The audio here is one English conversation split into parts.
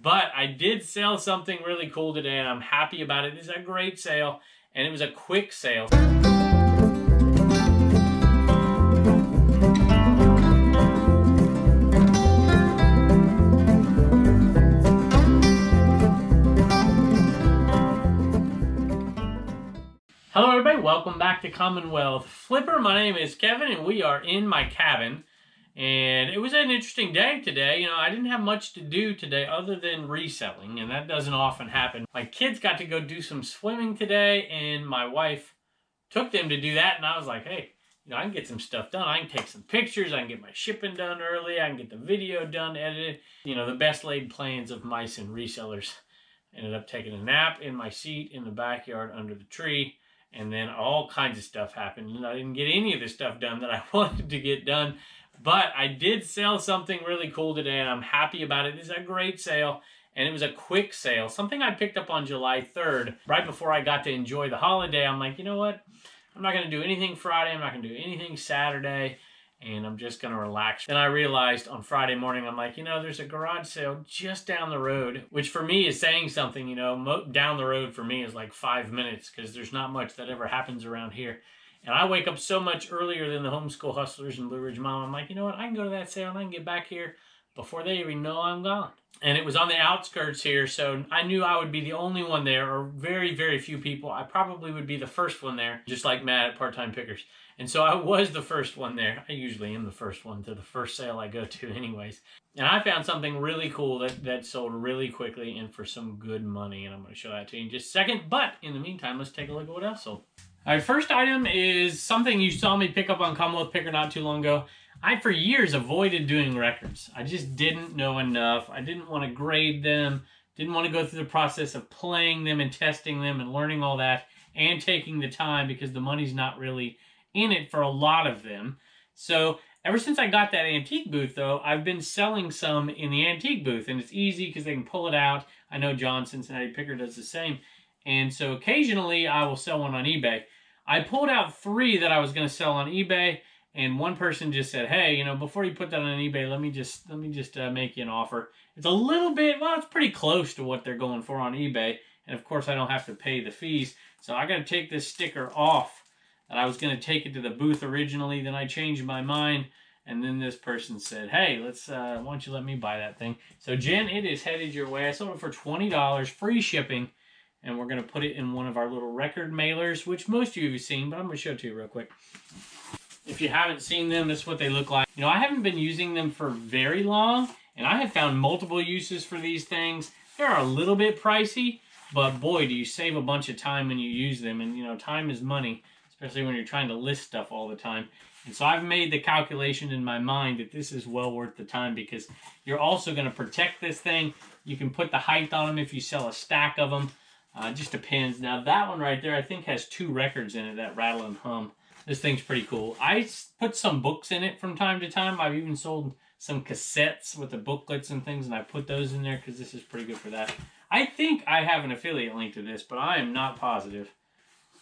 But I did sell something really cool today, and I'm happy about it. This is a great sale, and it was a quick sale. Hello everybody, welcome back to Commonwealth Flipper. My name is Kevin and we are in my cabin. And it was an interesting day today. You know, I didn't have much to do today other than reselling, and that doesn't often happen. My kids got to go do some swimming today, and my wife took them to do that, and I was like, hey, you know, I can get some stuff done. I can take some pictures, I can get my shipping done early, I can get the video done, edited. You know, the best laid plans of mice and resellers. Ended up taking a nap in my seat in the backyard under the tree. And then all kinds of stuff happened. And I didn't get any of the stuff done that I wanted to get done. But I did sell something really cool today, and I'm happy about it. This is a great sale, and it was a quick sale. Something I picked up on July 3rd, right before I got to enjoy the holiday. I'm like, you know what? I'm not going to do anything Friday. I'm not going to do anything Saturday. And I'm just going to relax. Then I realized on Friday morning, I'm like, you know, there's a garage sale just down the road, which for me is saying something. You know, down the road for me is like 5 minutes because there's not much that ever happens around here. And I wake up so much earlier than the homeschool hustlers and Blue Ridge Mom. I'm like, you know what? I can go to that sale and I can get back here before they even know I'm gone. And it was on the outskirts here, so I knew I would be the only one there, or very, very few people. I probably would be the first one there, just like Matt at Part-Time Pickers. And so I was the first one there. I usually am the first one to the first sale I go to anyways. And I found something really cool that sold really quickly and for some good money. And I'm going to show that to you in just a second. But in the meantime, let's take a look at what else sold. All right, first item is something you saw me pick up on Commonwealth Picker not too long ago. I, for years, avoided doing records. I just didn't know enough. I didn't want to grade them. Didn't want to go through the process of playing them and testing them and learning all that and taking the time because the money's not really in it for a lot of them. So ever since I got that antique booth, though, I've been selling some in the antique booth, and it's easy because they can pull it out. I know John, Cincinnati Picker, does the same. And so occasionally I will sell one on eBay. I pulled out 3 that I was going to sell on eBay, and one person just said, hey, you know, before you put that on eBay, let me just make you an offer. It's a little bit, well, it's pretty close to what they're going for on eBay. And of course I don't have to pay the fees. So I got to take this sticker off. And I was going to take it to the booth originally, then I changed my mind, and then this person said, hey, why don't you let me buy that thing? So Jen, it is headed your way. I sold it for $20, free shipping, and we're going to put it in one of our little record mailers, which most of you have seen, but I'm going to show it to you real quick. If you haven't seen them, this is what they look like. You know, I haven't been using them for very long, and I have found multiple uses for these things. They're a little bit pricey, but boy, do you save a bunch of time when you use them, and you know, time is money. Especially when you're trying to list stuff all the time. And so I've made the calculation in my mind that this is well worth the time because you're also going to protect this thing. You can put the height on them if you sell a stack of them. It just depends. Now that one right there I think has 2 records in it, that rattle and hum. This thing's pretty cool. I put some books in it from time to time. I've even sold some cassettes with the booklets and things, and I put those in there because this is pretty good for that. I think I have an affiliate link to this, but I am not positive.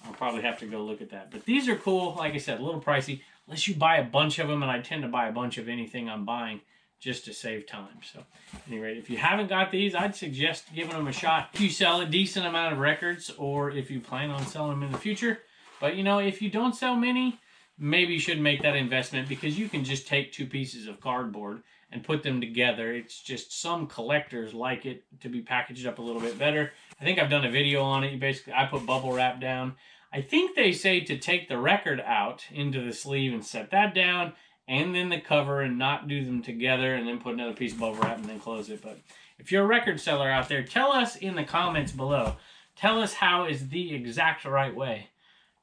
I'll probably have to go look at that. But these are cool. Like I said, a little pricey. Unless you buy a bunch of them, and I tend to buy a bunch of anything I'm buying just to save time. So, anyway, if you haven't got these, I'd suggest giving them a shot. If you sell a decent amount of records, or if you plan on selling them in the future. But, you know, if you don't sell many, maybe you should make that investment because you can just take 2 pieces of cardboard and put them together. It's just some collectors like it to be packaged up a little bit better. I think I've done a video on it. I put bubble wrap down. I think they say to take the record out into the sleeve and set that down, and then the cover, and not do them together, and then put another piece of bubble wrap and then close it. But if you're a record seller out there, tell us in the comments below. Tell us how is the exact right way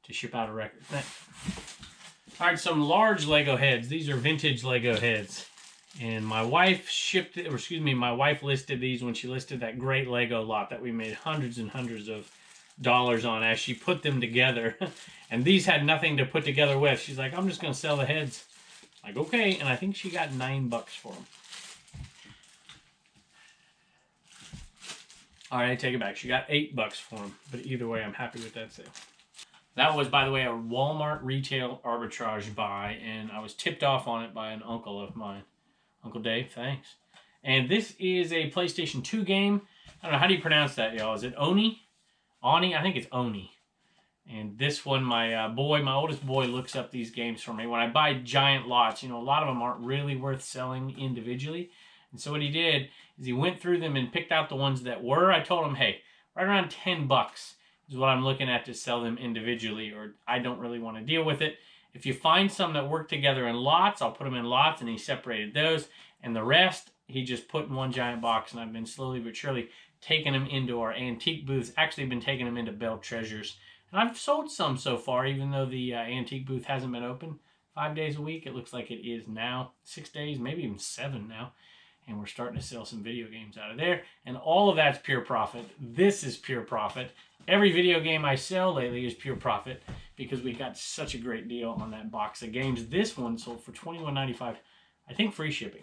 to ship out a record. All right, some large Lego heads. These are vintage Lego heads. And my wife my wife listed these when she listed that great Lego lot that we made hundreds and hundreds of dollars on as she put them together. And these had nothing to put together with. She's like, I'm just going to sell the heads. Like, okay. And I think she got $9 for them. All right, I take it back. She got $8 for them. But either way, I'm happy with that sale. That was, by the way, a Walmart retail arbitrage buy. And I was tipped off on it by an uncle of mine. Uncle Dave, thanks. And this is a PlayStation 2 game. I don't know, how do you pronounce that, y'all? Is it Oni? Oni? I think it's Oni. And this one, my oldest boy, looks up these games for me. When I buy giant lots, you know, a lot of them aren't really worth selling individually. And so what he did is he went through them and picked out the ones that were. I told him, hey, right around 10 bucks is what I'm looking at to sell them individually, or I don't really want to deal with it. If you find some that work together in lots, I'll put them in lots, and he separated those. And the rest, he just put in one giant box, and I've been slowly but surely taking them into our antique booths. Actually been taking them into Bell Treasures. And I've sold some so far, even though the antique booth hasn't been open 5 days a week. It looks like it is now 6 days, maybe even 7 now. And we're starting to sell some video games out of there. And all of that's pure profit. This is pure profit. Every video game I sell lately is pure profit because we got such a great deal on that box of games. This one sold for $21.95. I think free shipping.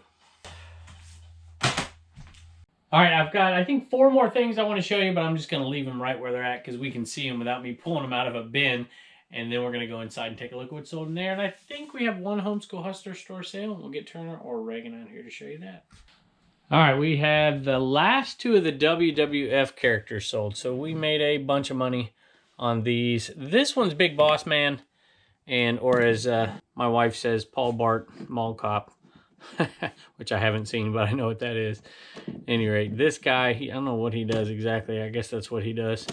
All right, I've got, I think, 4 more things I want to show you, but I'm just going to leave them right where they're at because we can see them without me pulling them out of a bin. And then we're going to go inside and take a look at what's sold in there. And I think we have one Homeschool Hustler store sale. We'll get Turner or Reagan out here to show you that. All right, we have the last 2 of the WWF characters sold. So we made a bunch of money on these. This one's Big Boss Man, and or as my wife says, Paul Bart Mall Cop. Which I haven't seen, but I know what that is. At any rate, this guy, I don't know what he does exactly. I guess that's what he does.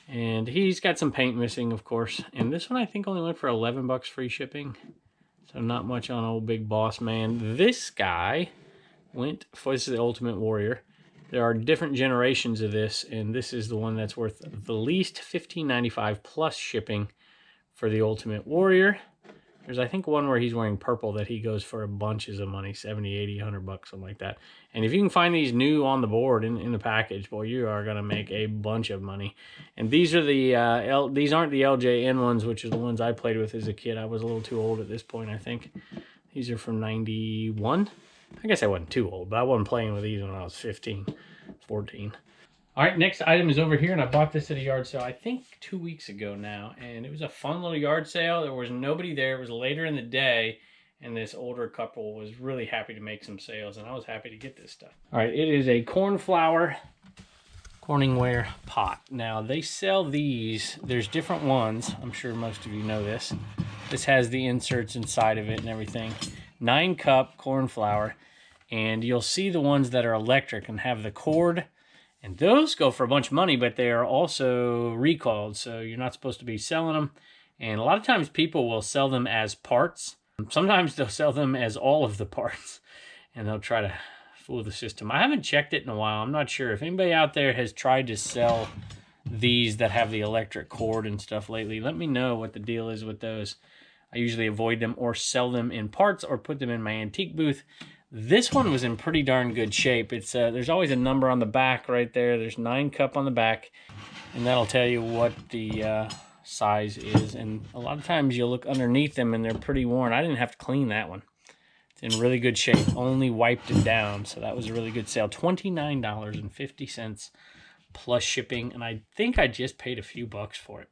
And he's got some paint missing, of course. And this one I think only went for 11 bucks free shipping. So not much on old Big Boss Man. This guy went for, this is the Ultimate Warrior. There are different generations of this, and this is the one that's worth the least, $15.95 plus shipping for the Ultimate Warrior. There's, I think, one where he's wearing purple that he goes for bunches of money, 70, 80, 100 bucks, something like that. And if you can find these new on the board in the package, boy, you are going to make a bunch of money. And these are the, these aren't the LJN ones, which are the ones I played with as a kid. I was a little too old at this point, I think. These are from 91. I guess I wasn't too old, but I wasn't playing with these when I was 15, 14. All right, next item is over here, and I bought this at a yard sale, I think 2 weeks ago now, and it was a fun little yard sale. There was nobody there. It was later in the day, and this older couple was really happy to make some sales, and I was happy to get this stuff. All right, it is a cornflower Corningware pot. Now, they sell these. There's different ones. I'm sure most of you know this. This has the inserts inside of it and everything. 9-cup cornflour, and you'll see the ones that are electric and have the cord. And those go for a bunch of money, but they are also recalled, so you're not supposed to be selling them. And a lot of times people will sell them as parts. Sometimes they'll sell them as all of the parts, and they'll try to fool the system. I haven't checked it in a while. I'm not sure. If anybody out there has tried to sell these that have the electric cord and stuff lately, let me know what the deal is with those. I usually avoid them or sell them in parts or put them in my antique booth. This one was in pretty darn good shape. It's there's always a number on the back right there. There's 9-cup on the back, and that'll tell you what the size is. And a lot of times you'll look underneath them and they're pretty worn. I didn't have to clean that one. It's in really good shape. Only wiped it down, so that was a really good sale. $29.50 plus shipping, and I think I just paid a few bucks for it.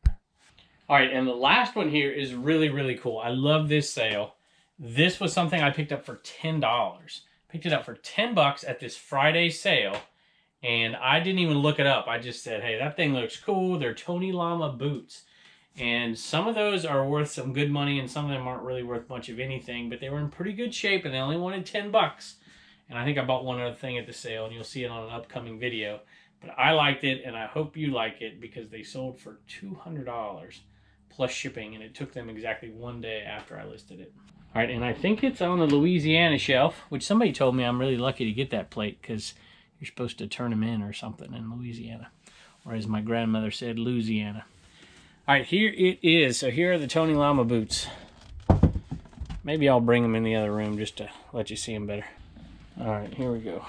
All right, and the last one here is really, really cool. I love this sale. This was something I picked up for $10. Picked it up for 10 bucks at this Friday sale, and I didn't even look it up. I just said, hey, that thing looks cool. They're Tony Lama boots, and some of those are worth some good money, and some of them aren't really worth much of anything, but they were in pretty good shape, and they only wanted 10 bucks. And I think I bought one other thing at the sale, and you'll see it on an upcoming video. But I liked it, and I hope you like it, because they sold for $200 plus shipping, and it took them exactly 1 day after I listed it. All right, and I think it's on the Louisiana shelf, which somebody told me I'm really lucky to get that plate because you're supposed to turn them in or something in Louisiana. Or as my grandmother said, Louisiana. All right, here it is. So here are the Tony Lama boots. Maybe I'll bring them in the other room just to let you see them better. All right, here we go.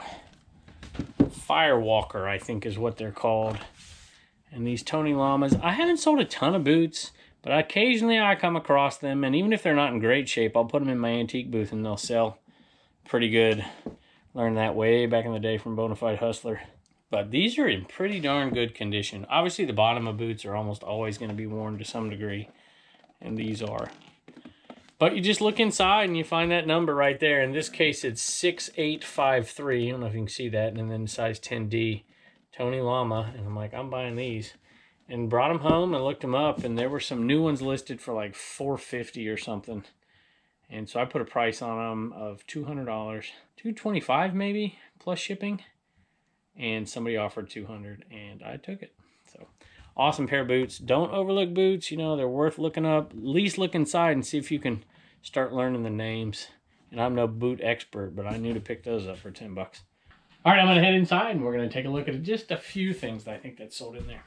Firewalker, I think is what they're called. And these Tony Lamas, I haven't sold a ton of boots, but occasionally I come across them, and even if they're not in great shape, I'll put them in my antique booth and they'll sell pretty good. Learned that way back in the day from Bonafide Hustler. But these are in pretty darn good condition. Obviously, the bottom of boots are almost always going to be worn to some degree, and these are. But you just look inside and you find that number right there. In this case, it's 6853. I don't know if you can see that. And then size 10D, Tony Lama. And I'm like, I'm buying these. And brought them home and looked them up. And there were some new ones listed for like $450 or something. And so I put a price on them of $200, $225 maybe, plus shipping. And somebody offered $200, and I took it. So awesome pair of boots. Don't overlook boots. You know, they're worth looking up. At least look inside and see if you can start learning the names. And I'm no boot expert, but I knew to pick those up for 10 bucks. All right, I'm going to head inside, and we're going to take a look at just a few things that I think that's sold in there.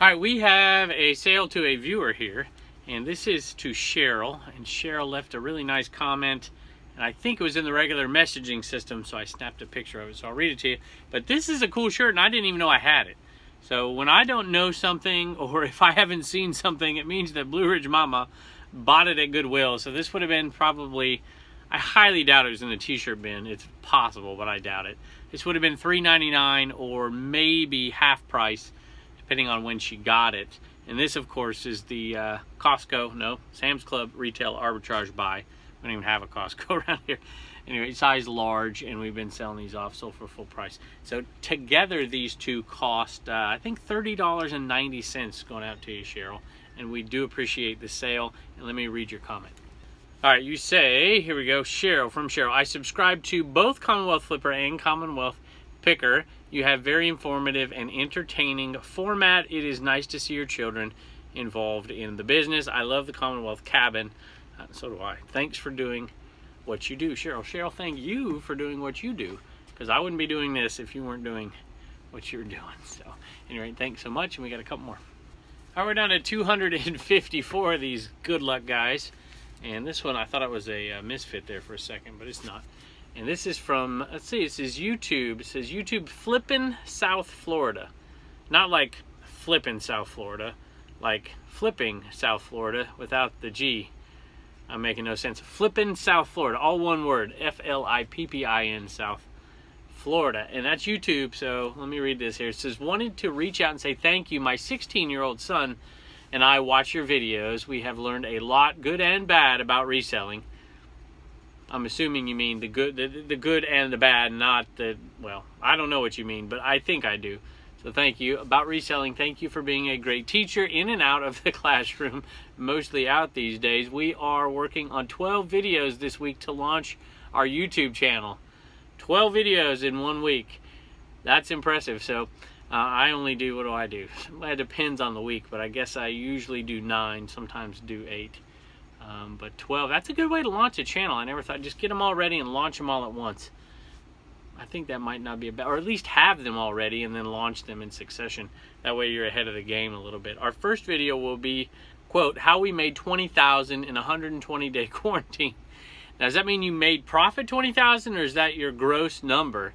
All right, we have a sale to a viewer here. And this is to Cheryl, and Cheryl left a really nice comment, and I think it was in the regular messaging system, so I snapped a picture of it, so I'll read it to you. But this is a cool shirt, and I didn't even know I had it. So when I don't know something, or if I haven't seen something, it means that Blue Ridge Mama bought it at Goodwill. So this would have been probably, I highly doubt it was in the t-shirt bin. It's possible, but I doubt it. This would have been $3.99 or maybe half price, depending on when she got it. And this, of course, is the Sam's Club retail arbitrage buy. We don't even have a Costco around here. Anyway, size large, and we've been selling these off, sold for full price. So together, these two cost, I think, $30.90 going out to you, Cheryl. And we do appreciate the sale. And let me read your comment. All right, you say, here we go, Cheryl, from Cheryl. I subscribe to both Commonwealth Flipper and Commonwealth Picker. You have very informative and entertaining format. It is nice to see your children involved in the business. I love the Commonwealth cabin. So do I. Thanks for doing what you do, Cheryl. Cheryl, thank you for doing what you do, because I wouldn't be doing this if you weren't doing what you're doing. So anyway, thanks so much, and we got a couple more. All right, we're down to 254 of these good luck guys. And this one, I thought it was a misfit there for a second, but it's not. And this is from, let's see, it says YouTube. It says YouTube Flippin' South Florida. Not like Flippin' South Florida, like Flipping South Florida without the G. I'm making no sense. Flippin' South Florida, all one word, F-L-I-P-P-I-N, South Florida. And that's YouTube, so let me read this here. It says, wanted to reach out and say thank you. My 16-year-old son and I watch your videos. We have learned a lot, good and bad, about reselling. I'm assuming you mean the good and the bad, not the, well, I don't know what you mean, but I think I do. So thank you. About reselling, thank you for being a great teacher in and out of the classroom, mostly out these days. We are working on 12 videos this week to launch our YouTube channel. 12 videos in 1 week. That's impressive. So I only do, what do I do? It depends on the week, but I guess I usually do 9, sometimes do 8. But 12, that's a good way to launch a channel. I never thought, just get them all ready and launch them all at once. I think that might not be a bad, or at least have them all ready and then launch them in succession. That way you're ahead of the game a little bit. Our first video will be, quote, how we made $20,000 in a 120-day quarantine. Now, does that mean you made profit $20,000, or is that your gross number?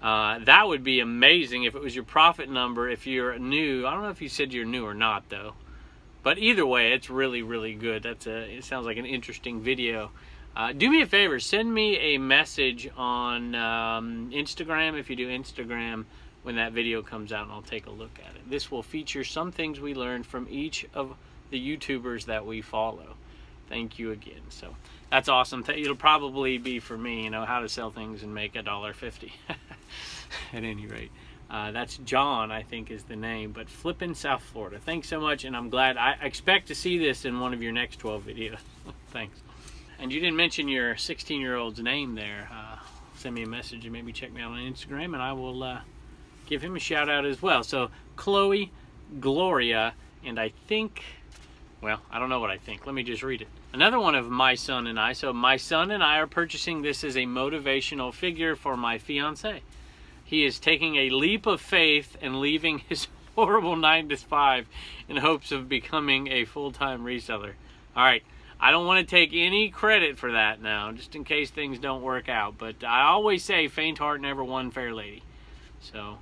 That would be amazing if it was your profit number. If you're new, I don't know if you said you're new or not, though. But either way, it's really, really good. It sounds like an interesting video. Do me a favor, send me a message on Instagram, if you do Instagram, when that video comes out, and I'll take a look at it. This will feature some things we learned from each of the YouTubers that we follow. Thank you again. So that's awesome. It'll probably be for me, you know, how to sell things and make $1.50 at any rate. That's John, I think is the name, but Flippin' South Florida. Thanks so much, and I'm glad. I expect to see this in one of your next 12 videos. Thanks. And you didn't mention your 16-year-old's name there. Send me a message and maybe check me out on Instagram, and I will give him a shout out as well. So Chloe, Gloria, and I think, well, I don't know what I think. Let me just read it. Another one of my son and I. So my son and I are purchasing this as a motivational figure for my fiance. He is taking a leap of faith and leaving his horrible 9-to-5 in hopes of becoming a full-time reseller. All right. I don't want to take any credit for that now, just in case things don't work out. But I always say, faint heart never won fair lady. So,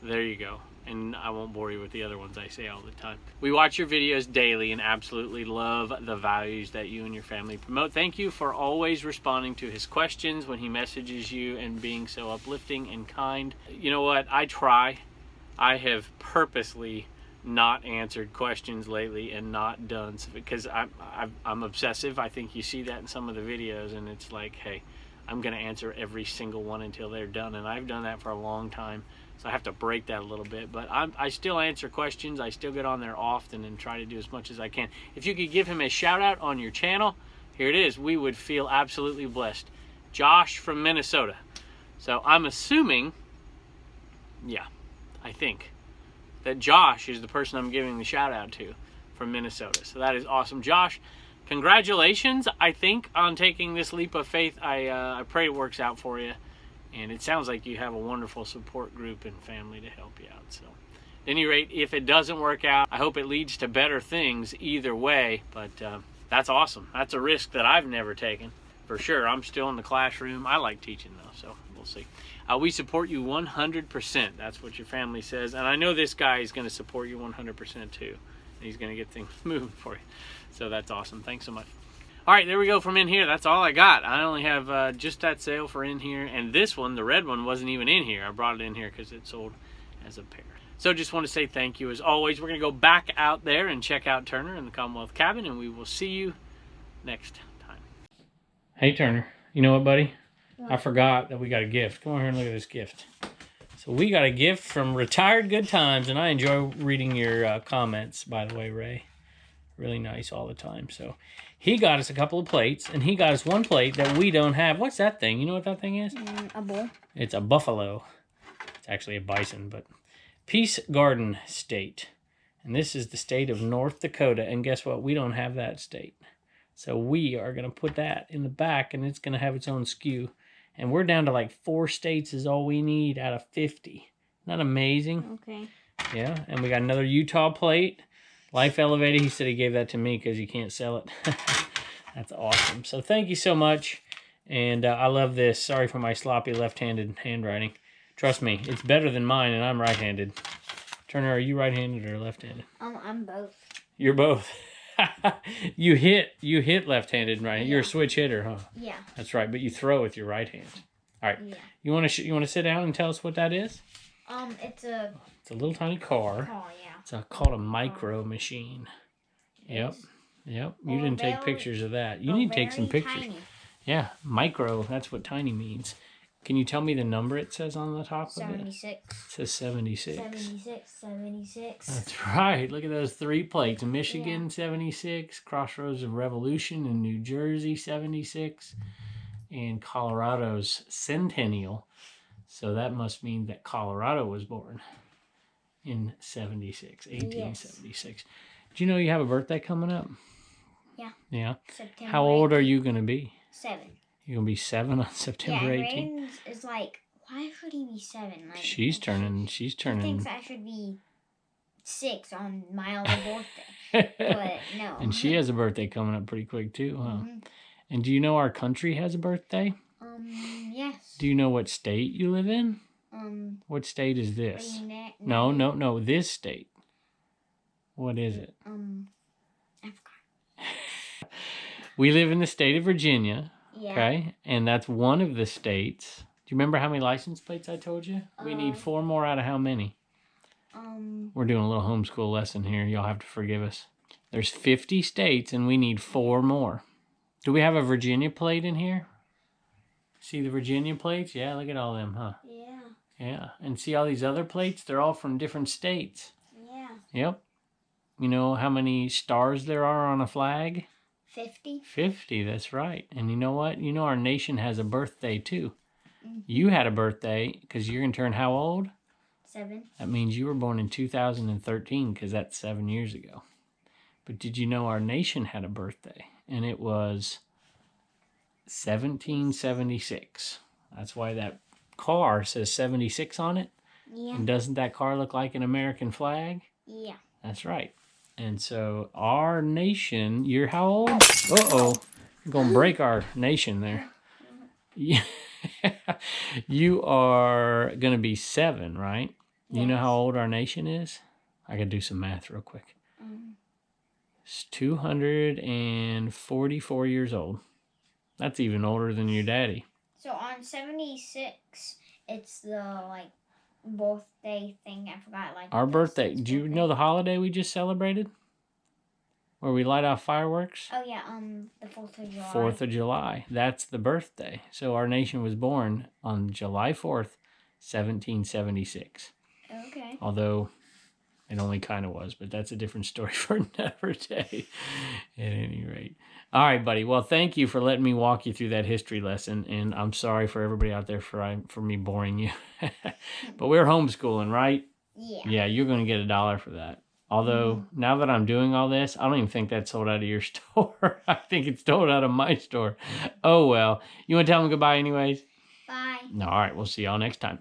there you go. And I won't bore you with the other ones I say all the time. We watch your videos daily and absolutely love the values that you and your family promote. Thank you for always responding to his questions when he messages you and being so uplifting and kind. You know what? I try. I have purposely not answered questions lately and not done, because I'm obsessive. I think you see that in some of the videos, and it's like, hey, I'm going to answer every single one until they're done, and I've done that for a long time, so I have to break that a little bit. But I still answer questions. I still get on there often and try to do as much as I can. If you could give him a shout out on your channel, here it is. We would feel absolutely blessed. Josh from Minnesota. So I'm assuming, yeah, I think that Josh is the person I'm giving the shout out to from Minnesota. So that is awesome. Josh, congratulations, I think, on taking this leap of faith. I pray it works out for you. And it sounds like you have a wonderful support group and family to help you out. So at any rate, if it doesn't work out, I hope it leads to better things either way. But that's awesome. That's a risk that I've never taken. For sure, I'm still in the classroom. I like teaching though, so we'll see. We support you 100%. That's what your family says. And I know this guy is going to support you 100% too. He's going to get things moving for you. So that's awesome. Thanks so much. All right, there we go from in here. That's all I got. I only have just that sale for in here. And this one, the red one, wasn't even in here. I brought it in here because it sold as a pair. So just want to say thank you as always. We're going to go back out there and check out Turner in the Commonwealth cabin, and we will see you next time. Hey, Turner. You know what, buddy? What? I forgot that we got a gift. Come over here and look at this gift. So we got a gift from Retired Good Times, and I enjoy reading your comments, by the way, Ray. Really nice all the time. So he got us a couple of plates, and he got us one plate that we don't have. What's that thing? You know what that thing is? A bull. It's a buffalo. It's actually a bison, but Peace Garden State. And this is the state of North Dakota, and guess what? We don't have that state. So we are going to put that in the back, and it's going to have its own SKU. And we're down to like 4 states is all we need out of 50. Isn't that amazing? Okay. Yeah, and we got another Utah plate. Life Elevated. He said he gave that to me because you can't sell it. That's awesome. So thank you so much. And I love this. Sorry for my sloppy left-handed handwriting. Trust me, it's better than mine, and I'm right-handed. Turner, are you right-handed or left-handed? I'm both. You're both. You hit left-handed, right? Yeah. You're a switch hitter, huh? Yeah. That's right, but you throw with your right hand. All right. Yeah. You want to sit down and tell us what that is? It's a little tiny car. car, yeah. It's called a micro machine. Yep. You didn't take pictures of that. You need to take some pictures. Tiny. Yeah, micro. That's what tiny means. Can you tell me the number it says on the top 76. of it? It says 76. 76. That's right. Look at those 3 plates. Michigan, 76. Crossroads of Revolution in New Jersey, 76. And Colorado's Centennial. So that must mean that Colorado was born in 1876. Yes. Do you know you have a birthday coming up? Yeah. Yeah. September How old are you going to be? 7. You're going to be 7 on September 18th? Yeah, Raiden's is like, why should he be 7? Like, she's turning. He thinks I should be 6 on my other birthday. But no. And she has a birthday coming up pretty quick too, huh? Mm-hmm. And do you know our country has a birthday? Yes. Do you know what state you live in? What state is this? No, this state. What is it? I forgot. We live in the state of Virginia. Yeah. Okay, and that's one of the states. Do you remember how many license plates I told you? We need 4 more out of how many? We're doing a little homeschool lesson here. Y'all have to forgive us. There's 50 states, and we need 4 more. Do we have a Virginia plate in here? See the Virginia plates? Yeah, look at all them, huh? Yeah. Yeah, and see all these other plates? They're all from different states. Yeah. Yep. You know how many stars there are on a flag? 50. 50, that's right. And you know what? You know our nation has a birthday too. Mm-hmm. You had a birthday because you're going to turn how old? 7. That means you were born in 2013 because that's 7 years ago. But did you know our nation had a birthday? And it was 1776. That's why that car says 76 on it. Yeah. And doesn't that car look like an American flag? Yeah. That's right. And so our nation, you're how old? Uh-oh. You're going to break our nation there. Yeah. You are going to be 7, right? Yes. You know how old our nation is? I got to do some math real quick. It's 244 years old. That's even older than your daddy. So on 76, it's the, like, birthday thing. I forgot like Our birthday. Dustin's Do you birthday. know the holiday we just celebrated? Where we light off fireworks? Oh yeah, the 4th of July. 4th of July. That's the birthday. So our nation was born on July 4th, 1776. Okay. Although it only kind of was, but that's a different story for another day. At any rate. All right, buddy. Well, thank you for letting me walk you through that history lesson, and I'm sorry for everybody out there for me boring you. But we're homeschooling, right? Yeah. Yeah, you're going to get $1 for that. Although, now that I'm doing all this, I don't even think that's sold out of your store. I think it's sold out of my store. Oh, well. You want to tell them goodbye anyways? Bye. No, all right. We'll see y'all next time.